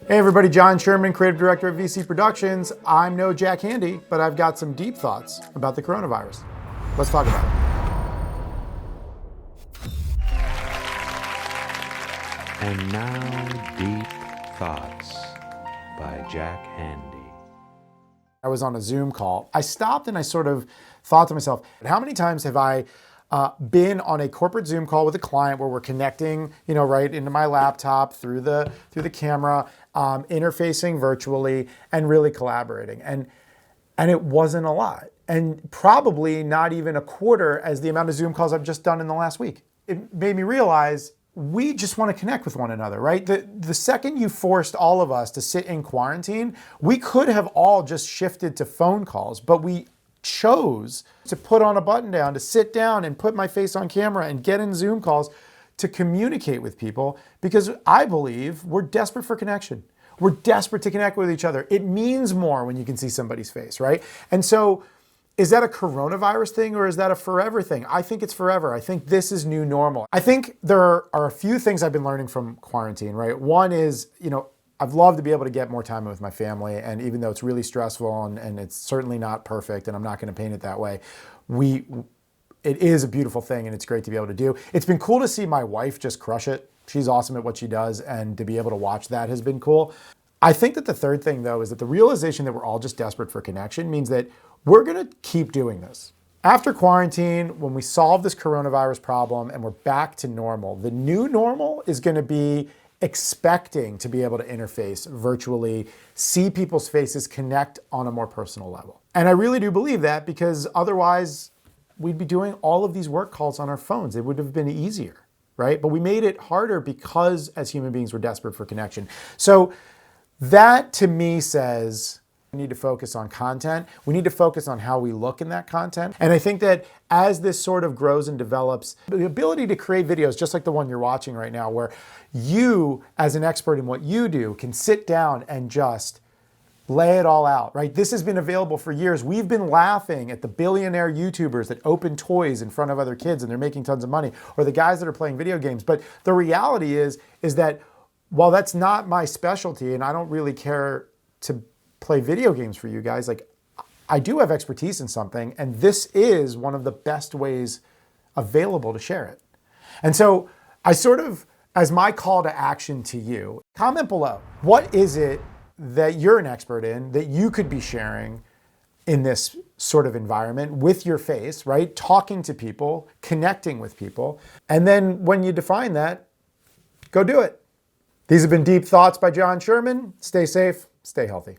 Hey everybody, John Sherman, creative director of VC Productions. I'm no Jack Handy, but I've got some deep thoughts about the coronavirus. Let's talk about it. And now, Deep Thoughts by Jack Handy. I was on a Zoom call. I stopped and I sort of thought to myself, how many times have I been on a corporate Zoom call with a client where we're connecting, right into my laptop through the camera, interfacing virtually and really collaborating. And it wasn't a lot. And probably not even a quarter as the amount of Zoom calls I've just done in the last week. It made me realize we just want to connect with one another, right? The second you forced all of us to sit in quarantine, we could have all just shifted to phone calls, but we chose to put on a button down, to sit down and put my face on camera and get in Zoom calls to communicate with people, because I believe we're desperate for connection. We're desperate to connect with each other. It means more when you can see somebody's face, right? And so is that a coronavirus thing or is that a forever thing? I think it's forever. I think this is new normal. I think there are a few things I've been learning from quarantine, right? One is, I've loved to be able to get more time with my family. And even though it's really stressful and it's certainly not perfect, and I'm not going to paint it that way, it is a beautiful thing and it's great to be able to do. It's been cool to see my wife just crush it. She's awesome at what she does, and to be able to watch that has been cool. I think that the third thing, though, is that the realization that we're all just desperate for connection means that we're going to keep doing this. After quarantine, when we solve this coronavirus problem and we're back to normal, the new normal is going to be expecting to be able to interface virtually, see people's faces, connect on a more personal level. And I really do believe that, because otherwise we'd be doing all of these work calls on our phones. It would have been easier, right? But we made it harder because as human beings, we're desperate for connection. So that to me says we need to focus on content. We need to focus on how we look in that content. And I think that as this sort of grows and develops, the ability to create videos just like the one you're watching right now, where you as an expert in what you do can sit down and just lay it all out, right? This has been available for years. We've been laughing at the billionaire YouTubers that open toys in front of other kids and they're making tons of money, or the guys that are playing video games. But the reality is that while that's not my specialty and I don't really care to play video games for you guys, like I do have expertise in something, and this is one of the best ways available to share it. And so I sort of, as my call to action to you, comment below. What is it that you're an expert in that you could be sharing in this sort of environment with your face, right? Talking to people, connecting with people. And then when you define that, go do it. These have been Deep Thoughts by John Sherman. Stay safe, stay healthy.